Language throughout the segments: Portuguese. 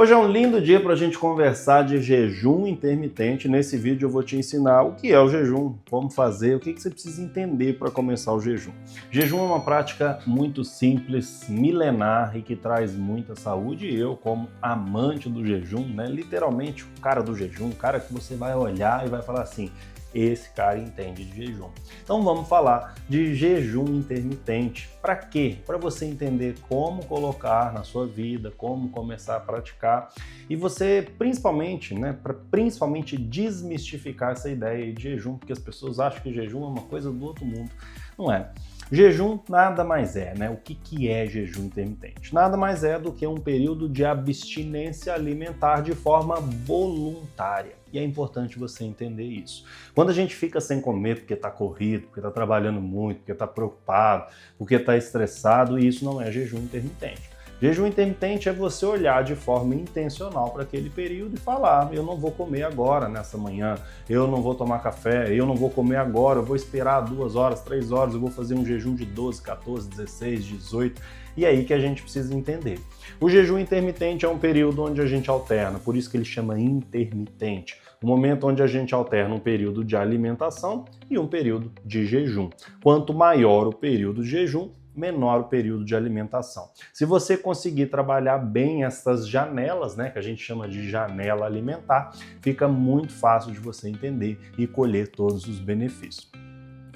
Hoje é um lindo dia para a gente conversar de jejum intermitente. Nesse vídeo eu vou te ensinar o que é o jejum, como fazer, o que você precisa entender para começar o jejum. Jejum é uma prática muito simples, milenar e que traz muita saúde. E eu, como amante do jejum, literalmente o cara do jejum, o cara que você vai olhar e vai falar assim: esse cara entende de jejum. Então vamos falar de jejum intermitente. Para quê? Para você entender como colocar na sua vida, como começar a praticar e você principalmente, para principalmente desmistificar essa ideia de jejum, porque as pessoas acham que jejum é uma coisa do outro mundo. Não é. Jejum nada mais é, O que é jejum intermitente? Nada mais é do que um período de abstinência alimentar de forma voluntária. E é importante você entender isso. Quando a gente fica sem comer porque está corrido, porque está trabalhando muito, porque está preocupado, porque está estressado, isso não é jejum intermitente. Jejum intermitente é você olhar de forma intencional para aquele período e falar: eu não vou comer agora, nessa manhã, eu não vou tomar café, eu não vou comer agora, eu vou esperar 2 horas, 3 horas, eu vou fazer um jejum de 12, 14, 16, 18. E é aí que a gente precisa entender. O jejum intermitente é um período onde a gente alterna, por isso que ele chama intermitente. Um momento onde a gente alterna um período de alimentação e um período de jejum. Quanto maior o período de jejum, menor o período de alimentação. Se você conseguir trabalhar bem essas janelas, que a gente chama de janela alimentar, fica muito fácil de você entender e colher todos os benefícios.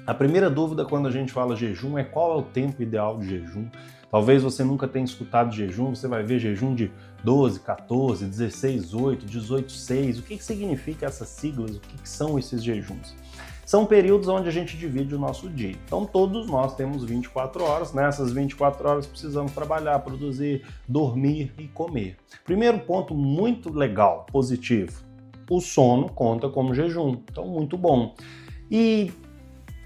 A primeira dúvida quando a gente fala jejum é qual é o tempo ideal de jejum. Talvez você nunca tenha escutado jejum, você vai ver jejum de 12, 14, 16, 8, 18, 6. O que significa essas siglas? O que são esses jejuns? São períodos onde a gente divide o nosso dia. Então todos nós temos 24 horas, nessas 24 horas precisamos trabalhar, produzir, dormir e comer. Primeiro ponto muito legal, positivo, o sono conta como jejum, então muito bom. E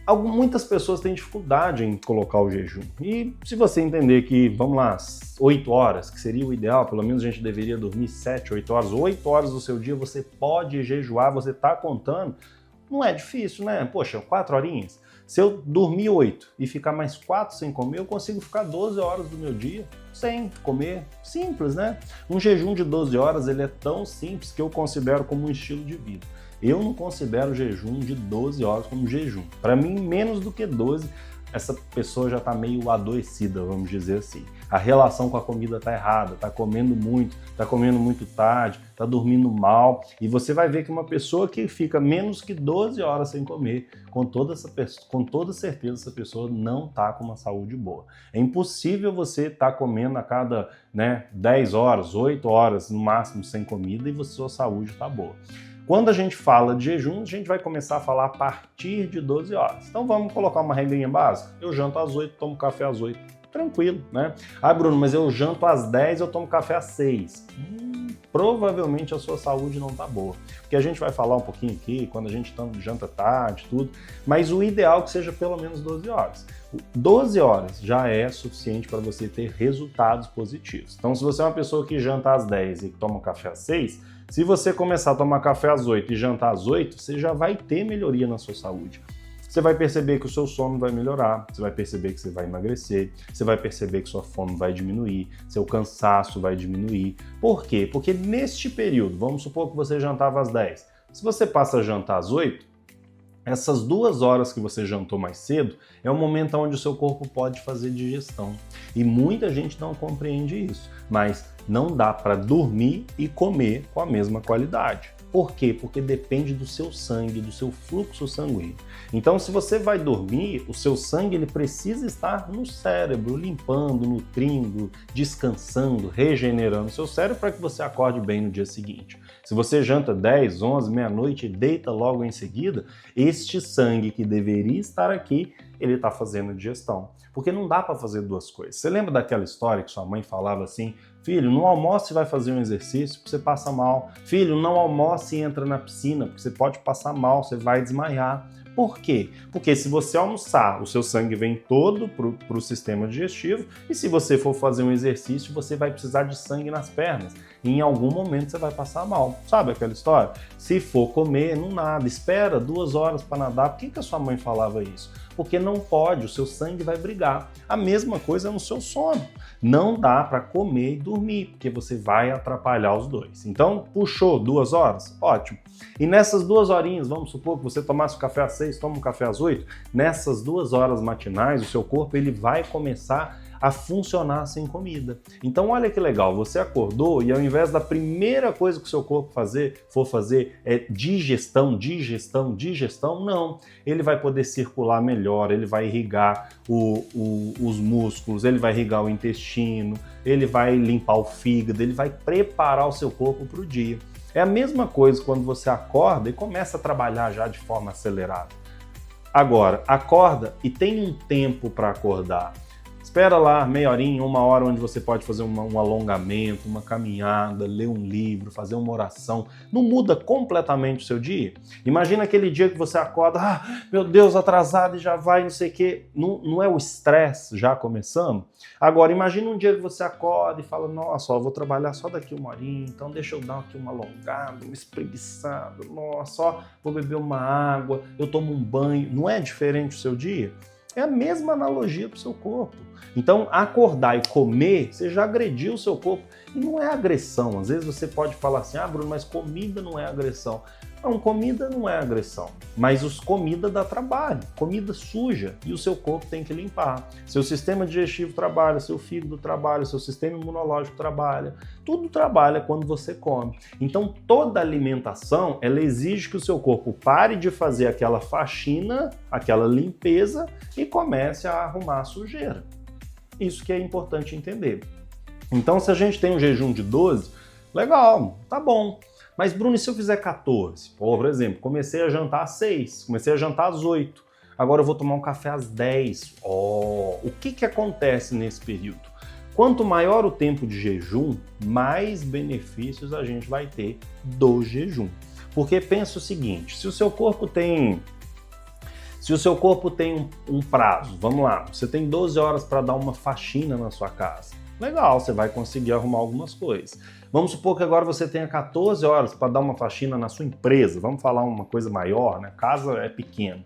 muitas pessoas têm dificuldade em colocar o jejum. E se você entender que, vamos lá, 8 horas, que seria o ideal, pelo menos a gente deveria dormir 7, 8 horas, 8 horas do seu dia você pode jejuar, você está contando, não é difícil, Poxa, 4 horinhas. Se eu dormir 8 e ficar mais 4 sem comer, eu consigo ficar 12 horas do meu dia sem comer. Simples, Um jejum de 12 horas, ele é tão simples que eu considero como um estilo de vida. Eu não considero jejum de 12 horas como jejum. Para mim, menos do que 12, essa pessoa já está meio adoecida, vamos dizer assim. A relação com a comida está errada, está comendo muito tarde, está dormindo mal. E você vai ver que uma pessoa que fica menos que 12 horas sem comer, com toda certeza essa pessoa não está com uma saúde boa. É impossível você estar comendo a cada 10 horas, 8 horas no máximo sem comida e sua saúde está boa. Quando a gente fala de jejum, a gente vai começar a falar a partir de 12 horas. Então vamos colocar uma regrinha básica? Eu janto às 8, tomo café às 8. Tranquilo, Ah, Bruno, mas eu janto às 10, eu tomo café às 6. Provavelmente a sua saúde não está boa. Porque a gente vai falar um pouquinho aqui, quando a gente janta tarde, tudo, mas o ideal é que seja pelo menos 12 horas. 12 horas já é suficiente para você ter resultados positivos. Então, se você é uma pessoa que janta às 10 e toma café às 6, se você começar a tomar café às 8 e jantar às 8, você já vai ter melhoria na sua saúde. Você vai perceber que o seu sono vai melhorar, você vai perceber que você vai emagrecer, você vai perceber que sua fome vai diminuir, seu cansaço vai diminuir. Por quê? Porque neste período, vamos supor que você jantava às 10, se você passa a jantar às 8, essas 2 horas que você jantou mais cedo é o momento onde o seu corpo pode fazer digestão. E muita gente não compreende isso, mas não dá para dormir e comer com a mesma qualidade. Por quê? Porque depende do seu sangue, do seu fluxo sanguíneo. Então, se você vai dormir, o seu sangue ele precisa estar no cérebro, limpando, nutrindo, descansando, regenerando o seu cérebro para que você acorde bem no dia seguinte. Se você janta 10, 11, meia-noite e deita logo em seguida, este sangue que deveria estar aqui, ele está fazendo digestão. Porque não dá para fazer duas coisas. Você lembra daquela história que sua mãe falava assim: filho, não almoce e vai fazer um exercício porque você passa mal. Filho, não almoce e entra na piscina porque você pode passar mal, você vai desmaiar. Por quê? Porque se você almoçar, o seu sangue vem todo para o sistema digestivo e se você for fazer um exercício, você vai precisar de sangue nas pernas. E em algum momento você vai passar mal. Sabe aquela história? Se for comer, não nada. Espera 2 horas para nadar. Por que a sua mãe falava isso? porque não pode, o seu sangue vai brigar. A mesma coisa no seu sono. Não dá para comer e dormir, porque você vai atrapalhar os dois. Então, puxou 2 horas? Ótimo. E nessas 2 horinhas, vamos supor que você tomasse o café às 6, toma um café às 8, nessas 2 horas matinais, o seu corpo ele vai começar a funcionar sem comida. Então olha que legal, você acordou e ao invés da primeira coisa que o seu corpo for fazer é digestão, não. Ele vai poder circular melhor, ele vai irrigar os músculos, ele vai irrigar o intestino, ele vai limpar o fígado, ele vai preparar o seu corpo para o dia. É a mesma coisa quando você acorda e começa a trabalhar já de forma acelerada. Agora, acorda e tem um tempo para acordar. Espera lá meia horinha, 1 hora, onde você pode fazer um alongamento, uma caminhada, ler um livro, fazer uma oração. Não muda completamente o seu dia? Imagina aquele dia que você acorda, meu Deus, atrasado e já vai, não sei o quê. Não é o estresse já começando? Agora, imagina um dia que você acorda e fala, nossa, eu vou trabalhar só daqui 1 horinha, então deixa eu dar aqui uma alongada, uma espreguiçada, nossa, vou beber uma água, eu tomo um banho. Não é diferente o seu dia? É a mesma analogia para o seu corpo. Então, acordar e comer, você já agrediu o seu corpo. E não é agressão. Às vezes você pode falar assim, Bruno, mas comida não é agressão. Não, comida não é agressão. Mas comida dá trabalho, comida suja. E o seu corpo tem que limpar. Seu sistema digestivo trabalha, seu fígado trabalha, seu sistema imunológico trabalha. Tudo trabalha quando você come. Então, toda alimentação, ela exige que o seu corpo pare de fazer aquela faxina, aquela limpeza e comece a arrumar a sujeira. Isso que é importante entender. Então, se a gente tem um jejum de 12, legal, tá bom. Mas, Bruno, e se eu fizer 14? Por exemplo, comecei a jantar às 6, comecei a jantar às 8, agora eu vou tomar um café às 10. O que acontece nesse período? Quanto maior o tempo de jejum, mais benefícios a gente vai ter do jejum. Porque pensa o seguinte, se o seu corpo tem um prazo, vamos lá, você tem 12 horas para dar uma faxina na sua casa. Legal, você vai conseguir arrumar algumas coisas. Vamos supor que agora você tenha 14 horas para dar uma faxina na sua empresa. Vamos falar uma coisa maior, né? Casa é pequena.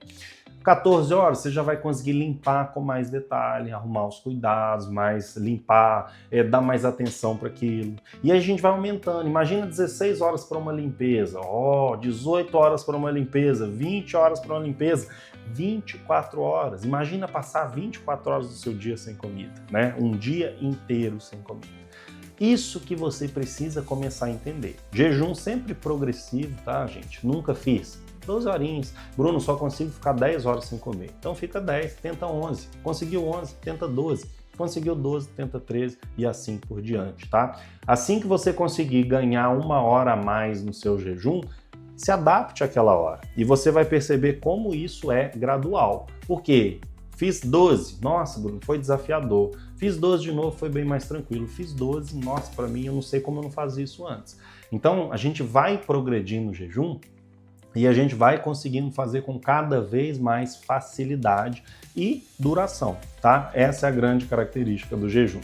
14 horas você já vai conseguir limpar com mais detalhe, arrumar os cuidados, mais limpar, dar mais atenção para aquilo. E aí a gente vai aumentando. Imagina 16 horas para uma limpeza, 18 horas para uma limpeza, 20 horas para uma limpeza, 24 horas. Imagina passar 24 horas do seu dia sem comida, né? Um dia inteiro sem comida. Isso que você precisa começar a entender. Jejum sempre progressivo, tá, gente? Nunca fiz. 12 horinhas. Bruno, só consigo ficar 10 horas sem comer. Então fica 10, tenta 11. Conseguiu 11, tenta 12. Conseguiu 12, tenta 13 e assim por diante, tá? Assim que você conseguir ganhar 1 hora a mais no seu jejum, se adapte àquela hora. E você vai perceber como isso é gradual. Por quê? Fiz 12, nossa, Bruno, foi desafiador. Fiz 12 de novo, foi bem mais tranquilo. Fiz 12, nossa, para mim, eu não sei como eu não fazia isso antes. Então, a gente vai progredindo no jejum e a gente vai conseguindo fazer com cada vez mais facilidade e duração, tá? Essa é a grande característica do jejum.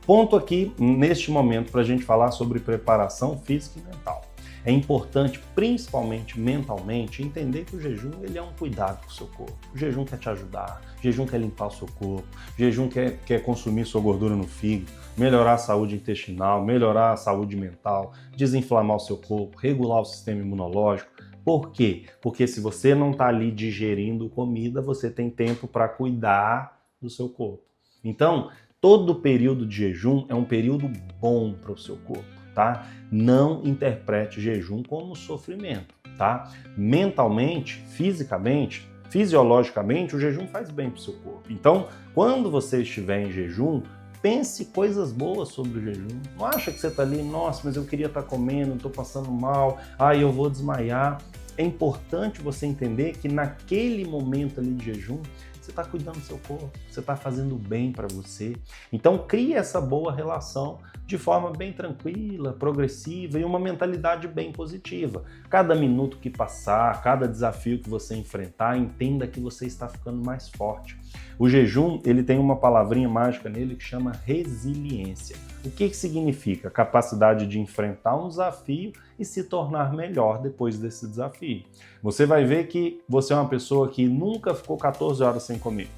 Ponto aqui, neste momento, para a gente falar sobre preparação física e mental. É importante, principalmente mentalmente, entender que o jejum ele é um cuidado com o seu corpo. O jejum quer te ajudar, o jejum quer limpar o seu corpo, o jejum quer consumir sua gordura no fígado, melhorar a saúde intestinal, melhorar a saúde mental, desinflamar o seu corpo, regular o sistema imunológico. Por quê? Porque se você não está ali digerindo comida, você tem tempo para cuidar do seu corpo. Então, todo período de jejum é um período bom para o seu corpo, tá? Não interprete jejum como sofrimento, tá? Mentalmente, fisicamente, fisiologicamente, o jejum faz bem para o seu corpo. Então, quando você estiver em jejum, pense coisas boas sobre o jejum. Não acha que você está ali, nossa, mas eu queria estar comendo, estou passando mal, eu vou desmaiar. É importante você entender que naquele momento ali de jejum, você está cuidando do seu corpo, você está fazendo bem para você. Então, crie essa boa relação de forma bem tranquila, progressiva e uma mentalidade bem positiva. Cada minuto que passar, cada desafio que você enfrentar, entenda que você está ficando mais forte. O jejum, ele tem uma palavrinha mágica nele que chama resiliência. O que significa? Capacidade de enfrentar um desafio e se tornar melhor depois desse desafio. Você vai ver que você é uma pessoa que nunca ficou 14 horas sem comer.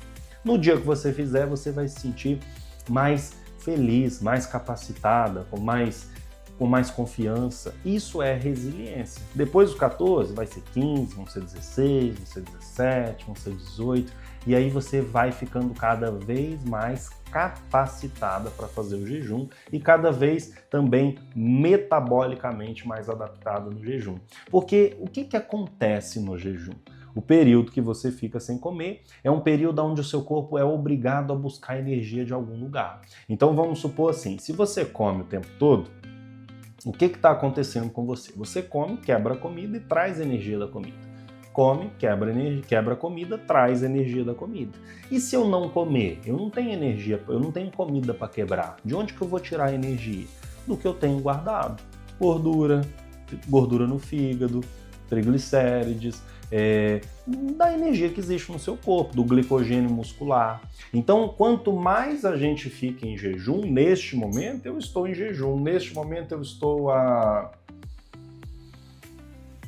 No dia que você fizer, você vai se sentir mais feliz, mais capacitada, com mais confiança. Isso é resiliência. Depois dos 14, vai ser 15, vão ser 16, vão ser 17, vão ser 18. E aí você vai ficando cada vez mais capacitada para fazer o jejum e cada vez também metabolicamente mais adaptada no jejum. Porque o que acontece no jejum? O período que você fica sem comer é um período onde o seu corpo é obrigado a buscar energia de algum lugar. Então vamos supor assim, se você come o tempo todo, o que está acontecendo com você? Você come, quebra a comida e traz energia da comida. Come, quebra a comida, traz energia da comida. E se eu não comer? Eu não tenho energia, eu não tenho comida para quebrar. De onde que eu vou tirar a energia? Do que eu tenho guardado. Gordura no fígado, triglicérides, da energia que existe no seu corpo, do glicogênio muscular. Então, quanto mais a gente fica em jejum, neste momento eu estou em jejum, neste momento eu estou a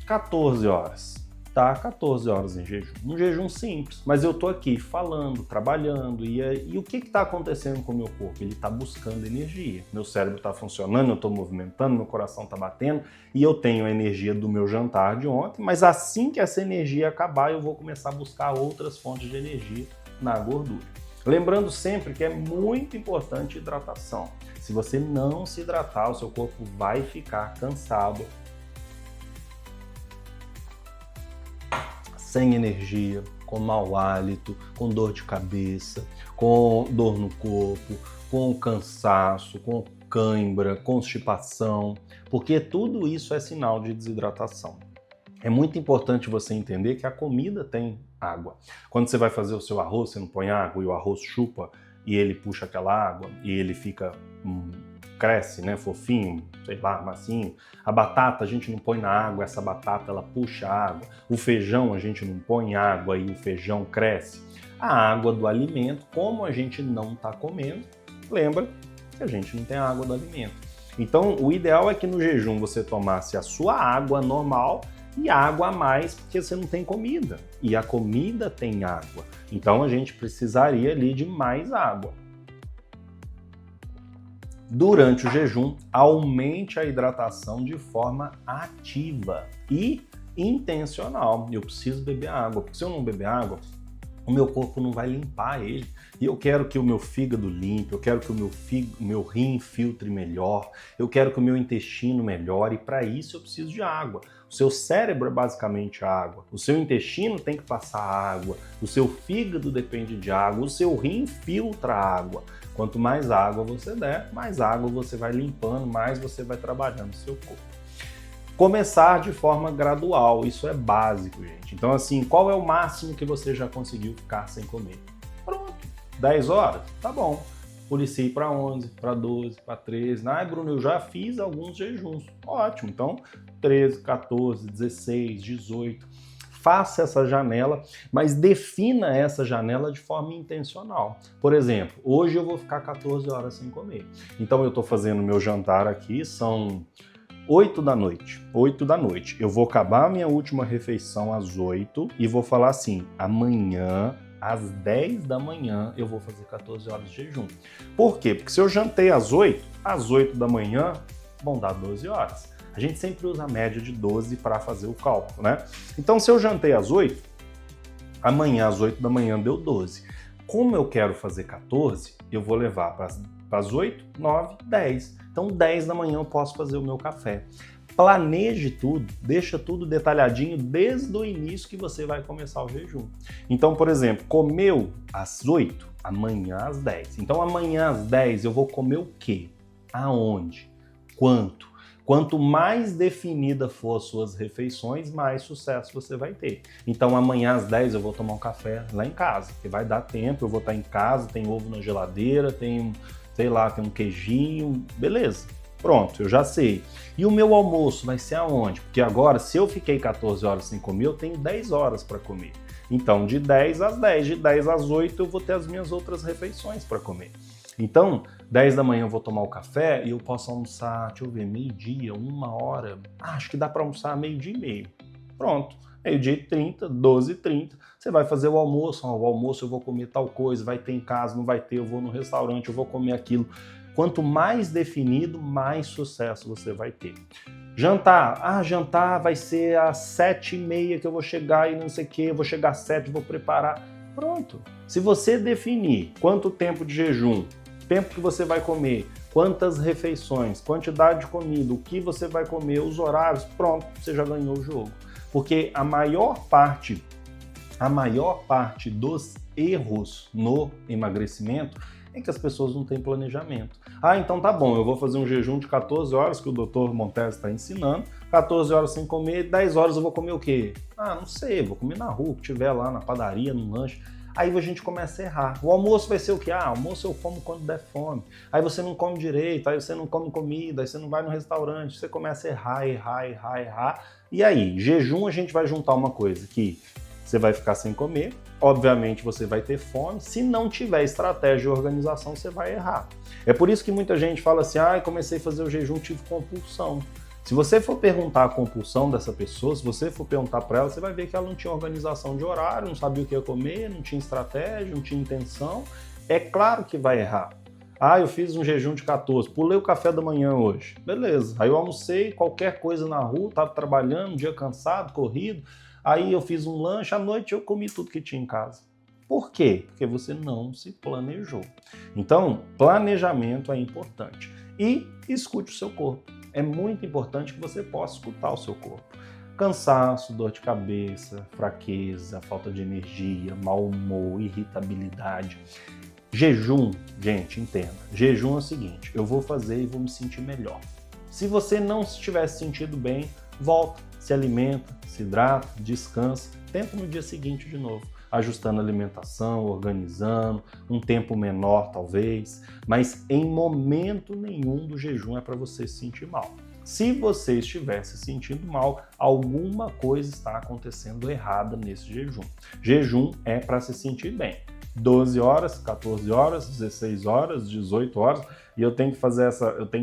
14 horas. Tá 14 horas em jejum. Um jejum simples, mas eu tô aqui falando, trabalhando, e o que está acontecendo com o meu corpo? Ele está buscando energia. Meu cérebro está funcionando, eu estou movimentando, meu coração está batendo, e eu tenho a energia do meu jantar de ontem, mas assim que essa energia acabar, eu vou começar a buscar outras fontes de energia na gordura. Lembrando sempre que é muito importante hidratação. Se você não se hidratar, o seu corpo vai ficar cansado, sem energia, com mau hálito, com dor de cabeça, com dor no corpo, com cansaço, com cãibra, constipação, porque tudo isso é sinal de desidratação. É muito importante você entender que a comida tem água. Quando você vai fazer o seu arroz, você não põe água e o arroz chupa e ele puxa aquela água e ele fica cresce, né, fofinho, sei lá, massinho. A batata a gente não põe na água, essa batata ela puxa a água. O feijão a gente não põe água e o feijão cresce. A água do alimento, como a gente não está comendo, lembra que a gente não tem água do alimento. Então, o ideal é que no jejum você tomasse a sua água normal e água a mais, porque você não tem comida. E a comida tem água. Então, a gente precisaria ali de mais água. Durante o jejum, aumente a hidratação de forma ativa e intencional. Eu preciso beber água, porque se eu não beber água, o meu corpo não vai limpar ele. E eu quero que o meu fígado limpe, eu quero que o meu rim filtre melhor, eu quero que o meu intestino melhore, e para isso eu preciso de água. O seu cérebro é basicamente água, o seu intestino tem que passar água, o seu fígado depende de água, o seu rim filtra água. Quanto mais água você der, mais água você vai limpando, mais você vai trabalhando o seu corpo. Começar de forma gradual, isso é básico, gente. Então, assim, qual é o máximo que você já conseguiu ficar sem comer? Pronto, 10 horas? Tá bom. Policiei para 11, para 12, para 13. Bruno, eu já fiz alguns jejuns. Ótimo, então 13, 14, 16, 18. Faça essa janela, mas defina essa janela de forma intencional. Por exemplo, hoje eu vou ficar 14 horas sem comer. Então eu estou fazendo meu jantar aqui, são 8 da noite. 8 da noite. Eu vou acabar a minha última refeição às 8 e vou falar assim, amanhã, às 10 da manhã, eu vou fazer 14 horas de jejum. Por quê? Porque se eu jantei às 8 da manhã, vão dar 12 horas. A gente sempre usa a média de 12 para fazer o cálculo, né? Então, se eu jantei às 8, amanhã às 8 da manhã deu 12. Como eu quero fazer 14, eu vou levar para as 8, 9, 10. Então, 10 da manhã eu posso fazer o meu café. Planeje tudo, deixa tudo detalhadinho desde o início que você vai começar o jejum. Então, por exemplo, comeu às 8, amanhã às 10. Então, amanhã às 10 eu vou comer o quê? Aonde? Quanto? Quanto mais definida for as suas refeições, mais sucesso você vai ter. Então amanhã às 10 eu vou tomar um café lá em casa, que vai dar tempo, eu vou estar em casa, tem ovo na geladeira, tem, sei lá, tem um queijinho, beleza. Pronto, eu já sei. E o meu almoço vai ser aonde? Porque agora, se eu fiquei 14 horas sem comer, eu tenho 10 horas para comer. Então, de 10 às 10, de 10 às 8 eu vou ter as minhas outras refeições para comer. Então, 10 da manhã eu vou tomar o café e eu posso almoçar, deixa eu ver, meio-dia, 1 hora. Acho que dá para almoçar meio-dia e meio. Pronto, meio-dia e 30, 12h30, você vai fazer o almoço. O almoço eu vou comer tal coisa, vai ter em casa, não vai ter, eu vou no restaurante, eu vou comer aquilo. Quanto mais definido, mais sucesso você vai ter. Jantar, jantar vai ser às 7h30 que eu vou chegar e não sei o que, eu vou chegar às 7, vou preparar. Pronto. Se você definir quanto tempo de jejum, tempo que você vai comer, quantas refeições, quantidade de comida, o que você vai comer, os horários, pronto, você já ganhou o jogo. Porque a maior parte dos erros no emagrecimento é que as pessoas não têm planejamento. Então tá bom, eu vou fazer um jejum de 14 horas, que o Dr. Montez está ensinando, 14 horas sem comer, 10 horas eu vou comer o quê? Não sei, vou comer na rua, que tiver lá na padaria, no lanche. Aí a gente começa a errar. O almoço vai ser o quê? Almoço eu como quando der fome. Aí você não come direito, aí você não come comida, aí você não vai no restaurante, você começa a errar. E aí, jejum a gente vai juntar uma coisa que você vai ficar sem comer, obviamente você vai ter fome, se não tiver estratégia e organização, você vai errar. É por isso que muita gente fala assim, comecei a fazer o jejum, tive compulsão. Se você for perguntar a compulsão dessa pessoa, se você for perguntar para ela, você vai ver que ela não tinha organização de horário, não sabia o que ia comer, não tinha estratégia, não tinha intenção. É claro que vai errar. Eu fiz um jejum de 14, pulei o café da manhã hoje. Beleza. Aí eu almocei qualquer coisa na rua, estava trabalhando, um dia cansado, corrido. Aí eu fiz um lanche, à noite eu comi tudo que tinha em casa. Por quê? Porque você não se planejou. Então, planejamento é importante. E escute o seu corpo. É muito importante que você possa escutar o seu corpo. Cansaço, dor de cabeça, fraqueza, falta de energia, mau humor, irritabilidade. Jejum, gente, entenda. Jejum é o seguinte, eu vou fazer e vou me sentir melhor. Se você não estiver se sentindo bem, volta, se alimenta, se hidrata, descansa, tenta no dia seguinte de novo, ajustando a alimentação, organizando, um tempo menor talvez, mas em momento nenhum do jejum é para você se sentir mal. Se você estiver se sentindo mal, alguma coisa está acontecendo errada nesse jejum. Jejum é para se sentir bem. 12 horas, 14 horas, 16 horas, 18 horas, e eu tenho que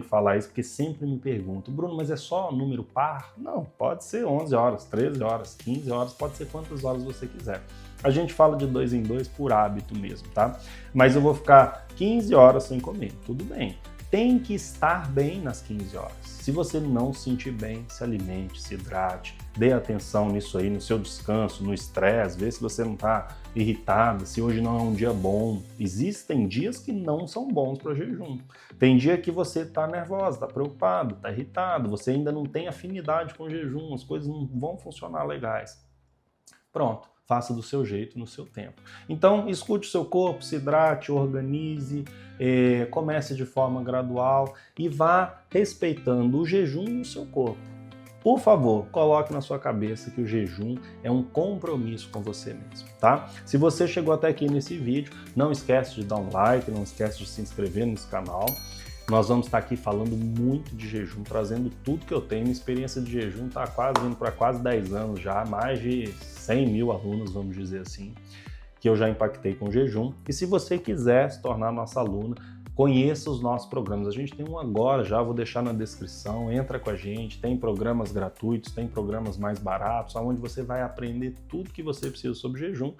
falar isso porque sempre me perguntam, Bruno, mas é só número par? Não, pode ser 11 horas, 13 horas, 15 horas, pode ser quantas horas você quiser. A gente fala de 2 em 2 por hábito mesmo, tá? Mas eu vou ficar 15 horas sem comer, tudo bem. Tem que estar bem nas 15 horas. Se você não se sentir bem, se alimente, se hidrate, dê atenção nisso aí, no seu descanso, no estresse, vê se você não está irritado, se hoje não é um dia bom. Existem dias que não são bons para jejum. Tem dia que você está nervosa, está preocupado, está irritado, você ainda não tem afinidade com o jejum, as coisas não vão funcionar legais. Pronto. Faça do seu jeito, no seu tempo. Então, escute o seu corpo, se hidrate, organize, comece de forma gradual e vá respeitando o jejum no seu corpo. Por favor, coloque na sua cabeça que o jejum é um compromisso com você mesmo, tá? Se você chegou até aqui nesse vídeo, não esquece de dar um like, não esquece de se inscrever nesse canal. Nós vamos estar aqui falando muito de jejum, trazendo tudo que eu tenho. Minha experiência de jejum está indo para quase 10 anos já, mais de 100 mil alunos, vamos dizer assim, que eu já impactei com jejum. E se você quiser se tornar nossa aluna, conheça os nossos programas. A gente tem um agora já, vou deixar na descrição, entra com a gente, tem programas gratuitos, tem programas mais baratos, onde você vai aprender tudo que você precisa sobre jejum